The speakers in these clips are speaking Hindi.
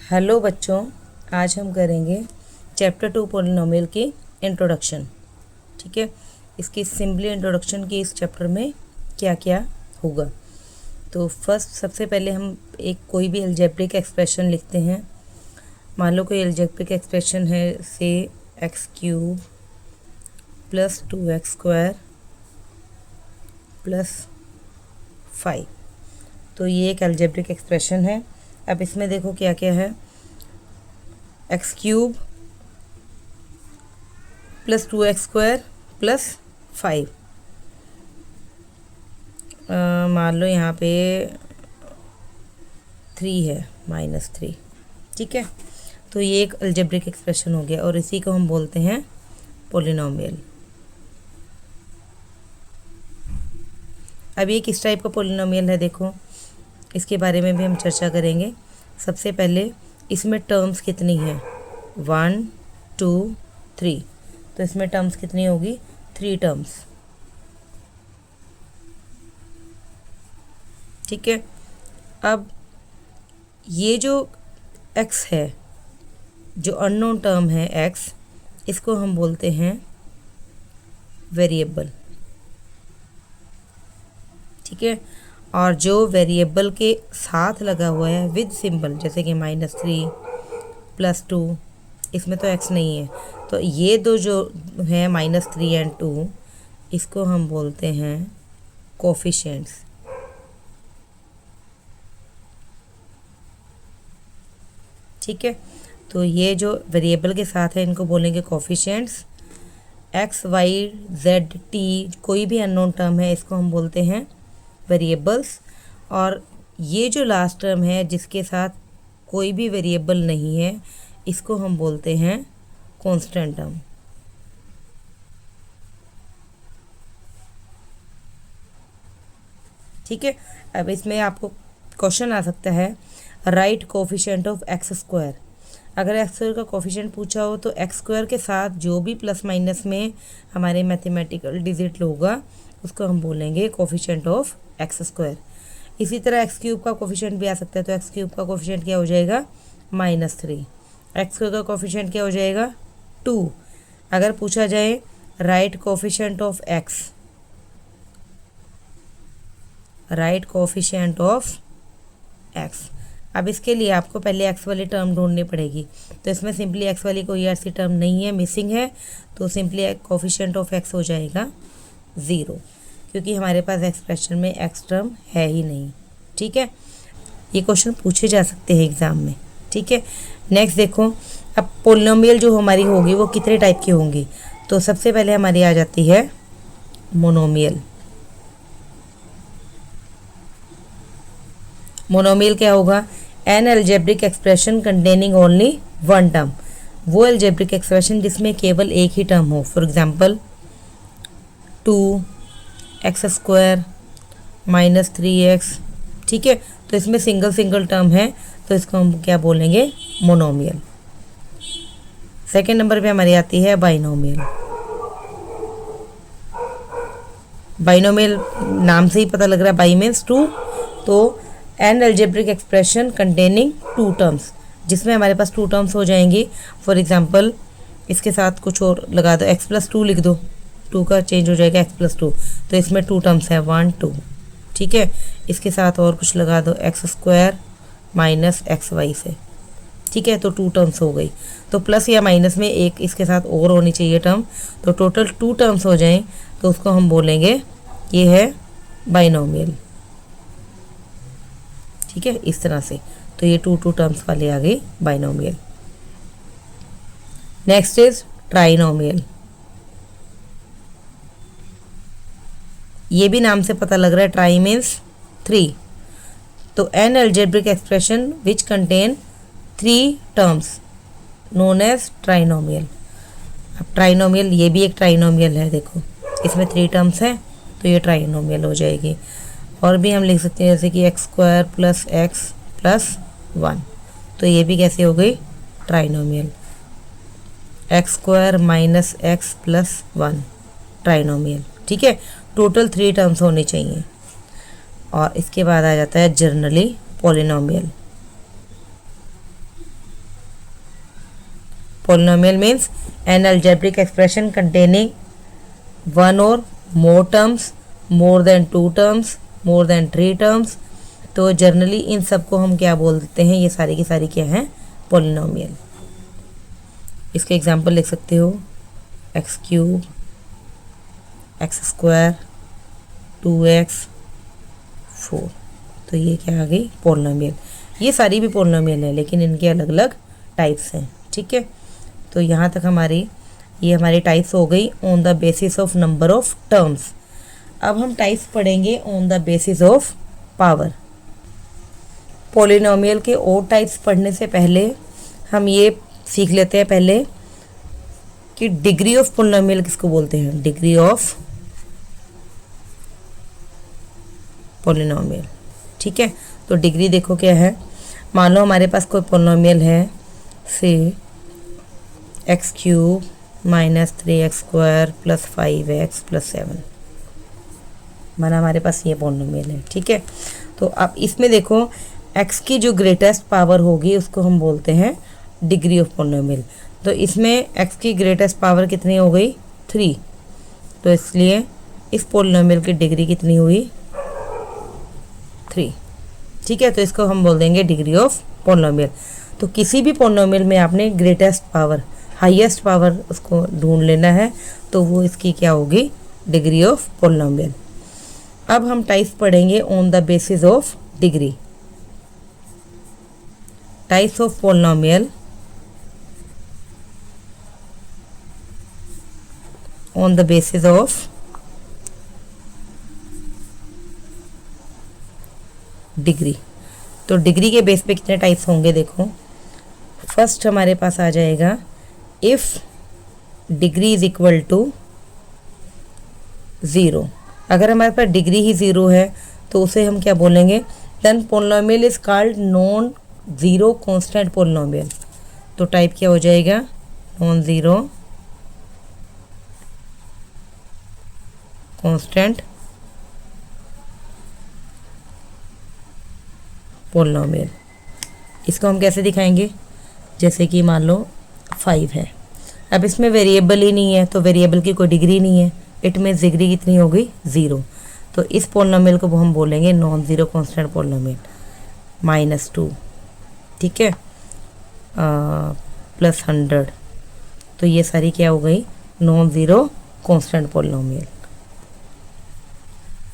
हेलो बच्चों, आज हम करेंगे चैप्टर 2 पॉलिनोमियल की इंट्रोडक्शन। ठीक है, इसकी सिंपली इंट्रोडक्शन की इस चैप्टर में क्या क्या होगा। तो फर्स्ट सबसे पहले हम कोई भी अलजेब्रिक एक्सप्रेशन लिखते हैं। मान लो कोई अलजेब्रिक एक्सप्रेशन है से x³ + 2x² + 5। तो ये एक अलजेब्रिक एक्सप्रेशन है। अब इसमें देखो क्या क्या है। x³ + 2x² + 5। मान लो यहाँ पे 3 है, -3। ठीक है, तो ये एक अलजेब्रिक एक्सप्रेशन हो गया और इसी को हम बोलते हैं पॉलिनोमियल। अब ये किस टाइप का पॉलिनोमियल है, देखो इसके बारे में भी हम चर्चा करेंगे। सबसे पहले इसमें टर्म्स कितनी है, 1 2 3। तो इसमें टर्म्स कितनी होगी, 3 टर्म्स। ठीक है, अब ये जो x है, जो अननोन टर्म है x, इसको हम बोलते हैं वेरिएबल। ठीक है, और जो वेरिएबल के साथ लगा हुआ है विद सिंबल, जैसे कि -3 + 2, इसमें तो x नहीं है, तो ये दो जो है -3 और 2, इसको हम बोलते हैं कोफिशिएंट्स। ठीक है, तो ये जो वेरिएबल के साथ है इनको बोलेंगे coefficients. x y z t कोई भी अननोन टर्म है इसको हम बोलते हैं वेरिएबल्स। और ये जो लास्ट टर्म है जिसके साथ कोई भी वेरिएबल नहीं है, इसको हम बोलते हैं कांस्टेंट टर्म। ठीक है, अब इसमें आपको क्वेश्चन आ सकता है, राइट कोफिशिएंट ऑफ x²। अगर x² का कोफिशिएंट पूछा हो तो x² के साथ जो भी प्लस माइनस में हमारे मैथमेटिकल डिजिट होगा उसको हम बोलेंगे कोफिशिएंट ऑफ x²। इसी तरह x³ का कोफिशिएंट भी आ सकता है, तो x³ का कोफिशिएंट क्या हो जाएगा, -3। x² का कोफिशिएंट क्या हो जाएगा, 2। अगर पूछा जाए right coefficient of x, right coefficient of x, अब इसके लिए आपको पहले x वाली टर्म ढूंढनी पड़ेगी। तो इसमें सिंपली x वाली कोई ऐसी टर्म नहीं है, मिसिंग है, तो सिंपली कोफिशिएंट ऑफ x हो जाएगा 0, क्योंकि हमारे पास एक्सप्रेशन में x टर्म है ही नहीं। ठीक है, ये क्वेश्चन पूछे जा सकते हैं एग्ज़ाम में। ठीक है, नेक्स्ट देखो, अब पॉलिनोमियल जो हमारी होगी वो कितने टाइप की होंगी। तो सबसे पहले हमारी आ जाती है मोनोमियल। मोनोमियल क्या होगा, N algebraic expression containing only one term. वो अलजेब्रिक एक्सप्रेशन जिसमें केवल एक ही टर्म हो। For example 2x² - 3x। ठीक है, तो इसमें सिंगल टर्म है, तो इसको हम क्या बोलेंगे, मोनोमियल। सेकेंड नंबर पे हमारी आती है बाइनोमियल। बाइनोमियल नाम से ही पता लग रहा है, बाई मीन्स 2। तो an algebraic expression containing 2 terms, जिसमें हमारे पास 2 टर्म्स हो जाएंगी। फॉर एग्जांपल इसके साथ कुछ और लगा दो, x + 2 लिख दो, 2 का चेंज हो जाएगा x + 2, तो इसमें 2 टर्म्स है, 1 2। ठीक है, इसके साथ और कुछ लगा दो, x² - xy से। ठीक है, तो 2 टर्म्स हो गई। तो प्लस या माइनस में एक इसके साथ और होनी चाहिए टर्म, तो टोटल 2 टर्म्स हो जाएं, तो उसको हम बोलेंगे ये है बाइनोमियल। ठीक है, इस तरह से, तो ये 2 टर्म्स वाले आ गई बाइनोमियल। Next is trinomial. ये भी नाम से पता लग रहा है, ट्राई मीन्स 3। तो an algebraic expression which contain 3 terms known as trinomial. अब ट्राइनोमियल, ये भी एक ट्राइनोमियल है, देखो इसमें 3 टर्म्स हैं, तो ये ट्राइनोमियल हो जाएगी। और भी हम लिख सकते हैं जैसे कि x² + x + 1, तो ये भी कैसे हो गई, ट्राइनोमियल। x² - x + 1 trinomial. ठीक है, टोटल 3 टर्म्स होनी चाहिए। और इसके बाद आ जाता है generally polynomial. Polynomial means an algebraic expression containing one or more terms, more than two terms, more than three terms. तो जनरली इन सबको हम क्या बोल देते हैं, ये सारी की सारी क्या हैं, पोलिनोमियल। इसके एग्जांपल लिख सकते हो x cube, x square, 2x 4। तो ये क्या आ गई, पोलिनोमियल। ये सारी भी पोलिनोमियल है लेकिन इनके अलग अलग टाइप्स हैं, ठीक है। तो यहाँ तक ये हमारी टाइप्स हो गई on the basis of number of terms. अब हम टाइप्स पढ़ेंगे on the basis of power. Polynomial के और टाइप्स पढ़ने से पहले हम ये सीख लेते हैं पहले कि डिग्री ऑफ पोलिनोमियल किसको बोलते हैं, डिग्री ऑफ पोलिनोमियल, ठीक है। तो डिग्री देखो क्या है, मान लो हमारे पास कोई पोलिनोमियल है, से x cube minus 3x square plus 5x plus 7, माना हमारे पास ये पोलिनोमियल है, ठीक है। तो अब इसमें देखो x की जो ग्रेटेस्ट पावर होगी उसको हम बोलते हैं डिग्री ऑफ पोलिनोमियल। तो इसमें x की ग्रेटेस्ट पावर कितनी हो गई, 3। तो इसलिए इस पोलिनोमियल की डिग्री कितनी हुई, 3, ठीक है। तो इसको हम बोल देंगे डिग्री ऑफ पोलिनोमियल। तो किसी भी पोलिनोमियल में आपने ग्रेटेस्ट पावर, हाईएस्ट पावर उसको ढूंढ लेना है, तो वो इसकी क्या होगी, डिग्री ऑफ पोलिनोमियल। अब हम टाइप्स पढ़ेंगे on the basis of degree. Types of polynomial on the basis of degree. तो डिग्री के बेस पे कितने टाइप्स होंगे देखो। फर्स्ट हमारे पास आ जाएगा if degree is equal to 0। अगर हमारे पास डिग्री ही 0 है तो उसे हम क्या बोलेंगे, then polynomial is called non zero constant polynomial. तो टाइप क्या हो जाएगा, नॉन ज़ीरो कांस्टेंट पोलिनोमियल। इसको हम कैसे दिखाएंगे, जैसे कि मान लो 5 है, अब इसमें वेरिएबल ही नहीं है तो वेरिएबल की कोई डिग्री नहीं है, इट में डिग्री कितनी हो गई, 0। तो इस पोलिनोमियल को हम बोलेंगे नॉन ज़ीरो कांस्टेंट पोलिनोमियल। -2, ठीक है, प्लस 100। तो ये सारी क्या हो गई, non zero constant polynomial.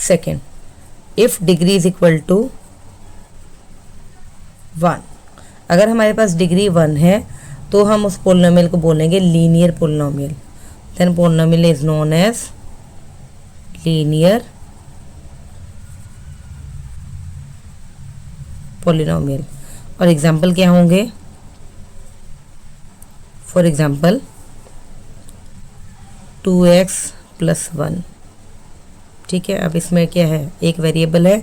Second, if degree is equal to 1। अगर हमारे पास डिग्री 1 है तो हम उस पोलिनोमियल को बोलेंगे linear polynomial. Then polynomial is known as linear polynomial. और एग्जाम्पल क्या होंगे, फॉर एग्जाम्पल 2x प्लस 1, ठीक है। अब इसमें क्या है, एक वेरिएबल है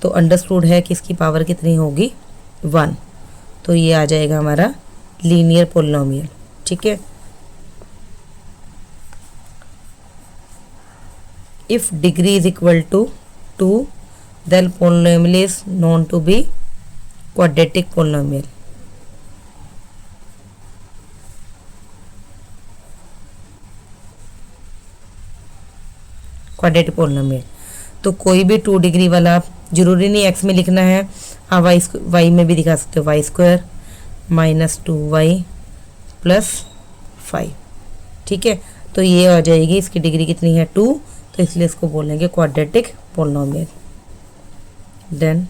तो अंडरस्टूड है कि इसकी पावर कितनी होगी, 1। तो ये आ जाएगा हमारा लीनियर पोलिनोमियल, ठीक है। If degree is equal to 2 then polynomial is known to be quadratic polynomial. Quadratic polynomial, तो कोई भी 2 डिग्री वाला, जरूरी नहीं x में लिखना है, आप y में भी दिखा सकते हो, y square minus 2y plus 5, ठीक है। तो ये आ जाएगी, इसकी डिग्री कितनी है, 2, तो इसलिए इसको बोलेंगे quadratic polynomial. Then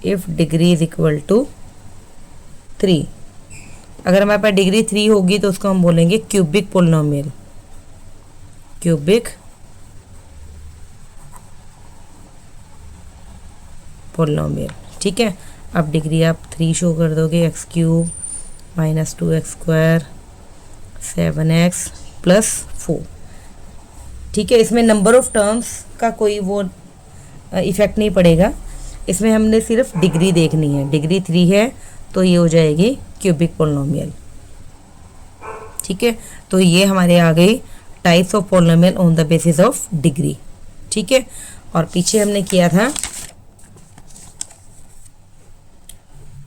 if degree is equal to 3, अगर हमारे पास डिग्री 3 होगी तो उसको हम बोलेंगे क्यूबिक पोलिनोमियल। क्यूबिक पोलिनोमियल, ठीक है। अब डिग्री आप 3 शो कर दोगे, x cube minus 2x square 7x plus 4, ठीक है। इसमें नंबर ऑफ टर्म्स का कोई वो इफेक्ट नहीं पड़ेगा, इसमें हमने सिर्फ डिग्री देखनी है। डिग्री 3 है तो ये हो जाएगी क्यूबिक पोलिनोमियल, ठीक है। तो ये हमारे आ गई types of polynomial on the basis of degree, ठीक है। और पीछे हमने किया था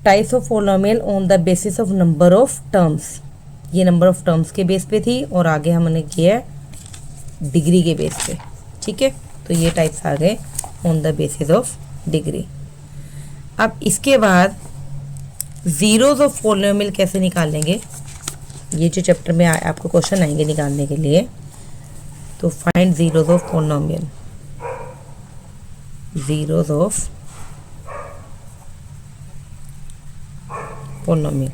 types of polynomial on the basis of number of terms, ये नंबर ऑफ टर्म्स के बेस पे थी और आगे हमने किया डिग्री के बेस पे। ठीक है, तो ये टाइप्स आ गए on the basis of degree. अब इसके बाद ज़ीरोज़ ऑफ पोलिनोमियल कैसे निकालेंगे, ये जो चैप्टर में आपको क्वेश्चन आएंगे निकालने के लिए। तो find zeros of polynomial, zeros of polynomial.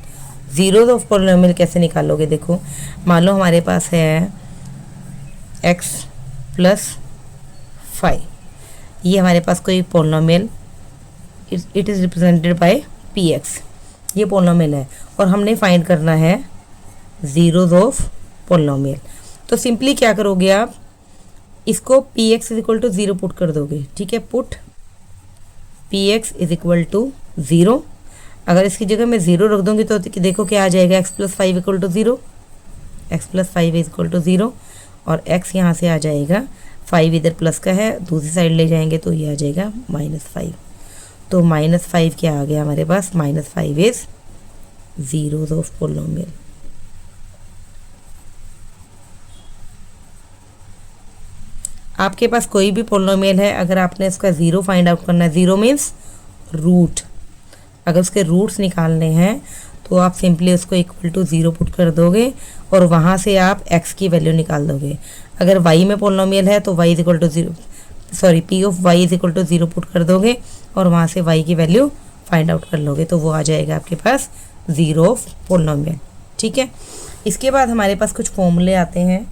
Zeros of polynomial कैसे निकालोगे, देखो मान लो हमारे पास है x प्लस 5, ये हमारे पास कोई polynomial, it is represented by px, ये पोलिनोमियल है और हमने फाइंड करना है ज़ीरोज़ ऑफ पोलिनोमियल। तो सिंपली क्या करोगे आप, इसको px is equal to 0 put कर दोगे। ठीक है, put px is equal to 0। अगर इसकी जगह मैं 0 रख दूंगी तो देखो क्या आ जाएगा, x plus 5 equal to 0, x plus 5 is equal to 0 और x यहाँ से आ जाएगा, 5 इधर प्लस का है, दूसरी साइड ले जाएंगे तो ये आ जाएगा -5। तो -5 क्या आ गया हमारे पास, -5 इज ज़ीरोज़ ऑफ पोलिनोमियल। आपके पास कोई भी पोलिनोमियल है, अगर आपने इसका ज़ीरो फाइंड आउट करना है, ज़ीरो मीन्स रूट, अगर उसके रूट्स निकालने हैं तो आप सिंपली उसको इक्वल टू 0 पुट कर दोगे और वहाँ से आप x की वैल्यू निकाल दोगे। अगर y में पोलिनोमियल है तो y is equal to 0, sorry p of y is equal to 0 put कर दोगे और वहाँ से y की वैल्यू फाइंड आउट कर लोगे, तो वो आ जाएगा आपके पास ज़ीरो ऑफ पोलिनोमियल। ठीक है, इसके बाद हमारे पास कुछ फॉर्मूले आते हैं,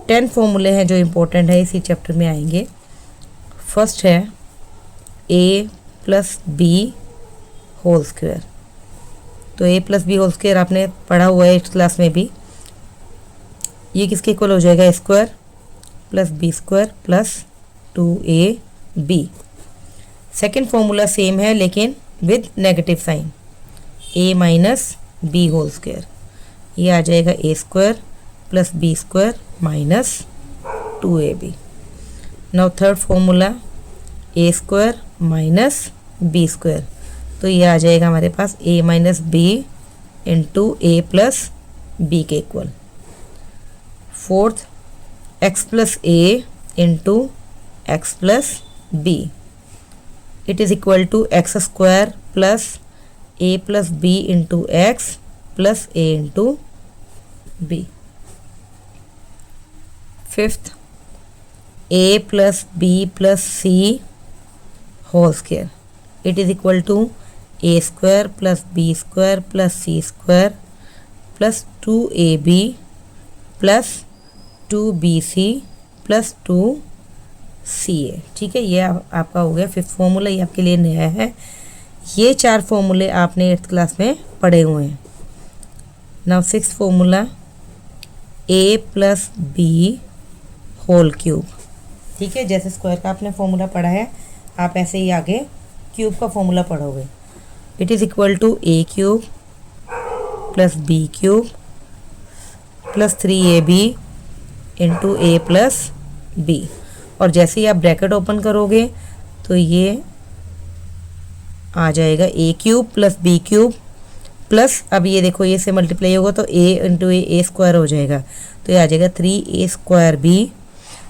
10 फॉर्मूले हैं जो इम्पोर्टेंट है, इसी चैप्टर में आएंगे। फर्स्ट है a plus B whole square. तो a plus B whole square आपने पढ़ा हुआ है 8th क्लास में भी, ये किसके इक्वल हो जाएगा, a square plus B square plus 2ab। Second formula same है लेकिन with negative sign, a minus B whole square, ये आ जाएगा a square plus B square minus 2ab। Now third formula a square minus B square, तो ये आ जाएगा हमारे पास a minus B into A plus B के equal. Fourth x plus A into X plus B, it is equal to X square plus A plus B into X plus A into B. Fifth a plus B plus C whole square, it is equal to A square plus B square plus C square plus 2ab plus 2bc plus 2ca। ठीक है, ये आपका हो गया फिफ्थ फॉर्मूला, ये आपके लिए नया है। ये 4 फॉर्मूले आपने 8th क्लास में पढ़े हुए हैं। Now sixth formula a plus B whole cube. ठीक है, जैसे स्क्वायर का आपने फॉर्मूला पढ़ा है, आप ऐसे ही आगे क्यूब का फॉर्मूला पढ़ोगे। It is equal to a cube plus B cube plus 3ab into A plus B, और जैसे ही आप ब्रैकेट ओपन करोगे तो ये आ जाएगा a cube plus B cube plus, अब ये देखो ये से मल्टीप्लाई होगा तो a इंटू ए स्क्वायर हो जाएगा, तो ये आ जाएगा 3a स्क्वायर b,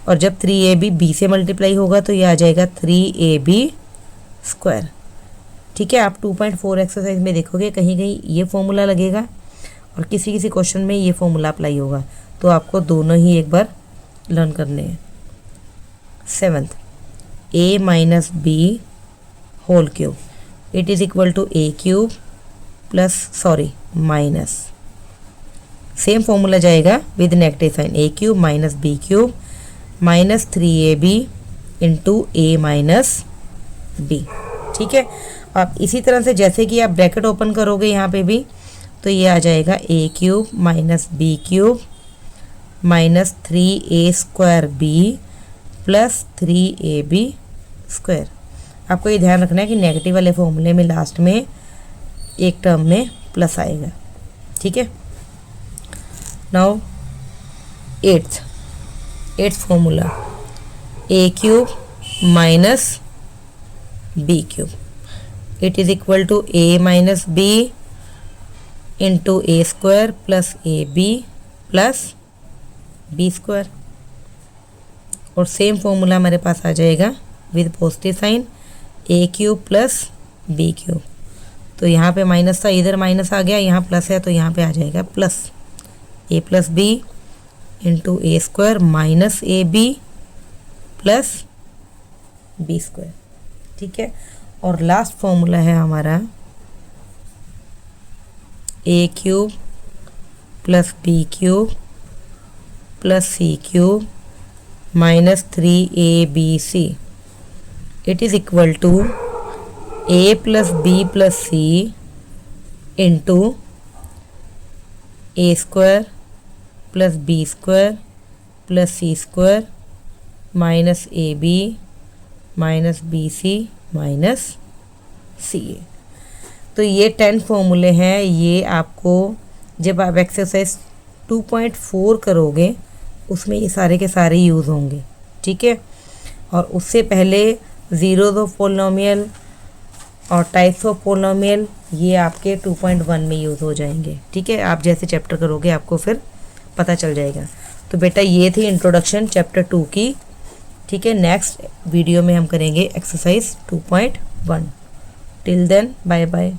और जब 3ab b से मल्टीप्लाई होगा तो ये आ जाएगा 3ab स्क्वायर। ठीक है, आप 2.4 एक्सरसाइज में देखोगे कहीं कहीं ये फॉर्मूला लगेगा और किसी किसी क्वेश्चन में ये फॉर्मूला अप्लाई होगा, तो आपको दोनों ही एक बार लर्न करने हैं। Seventh a minus B whole cube, it is equal to a cube plus sorry minus, same formula जाएगा with negative sign, a cube minus B cube minus 3ab into A minus B. ठीक है, आप इसी तरह से जैसे कि आप ब्रैकेट ओपन करोगे यहाँ पे भी, तो ये आ जाएगा a cube minus B cube minus 3a square B plus 3ab square. आपको ये ध्यान रखना है कि नेगेटिव वाले फॉर्मूले में लास्ट में एक टर्म में प्लस आएगा। ठीक है, now eighth formula a cube minus B cube, it is equal to A minus B into A square plus A B plus B square. और सेम फॉर्मूला हमारे पास आ जाएगा with positive sign, A cube plus B cube. तो यहाँ पे माइनस था, इधर माइनस आ गया, यहाँ प्लस है तो यहाँ पे आ जाएगा plus A plus B into A square minus A B plus B square. ठीक है। और लास्ट फॉर्मूला है हमारा A cube plus B cube plus C cube minus 3ab it is equal to A plus B plus C into A square plus B square plus C square minus A B minus B C minus C A. तो ये 10 फॉर्मूले हैं। ये आपको जब आप एक्सरसाइज 2.4 करोगे उसमें ये सारे के सारे यूज़ होंगे। ठीक है। और उससे पहले ज़ीरोज़ ऑफ पोलिनोमियल और टाइप्स ऑफ पोलिनोमियल ये आपके 2.1 में यूज़ हो जाएंगे। ठीक है। आप जैसे चैप्टर करोगे आपको फिर पता चल जाएगा। तो बेटा ये थी इंट्रोडक्शन चैप्टर 2 की। ठीक है। नेक्स्ट वीडियो में हम करेंगे exercise 2.1। Till then bye bye.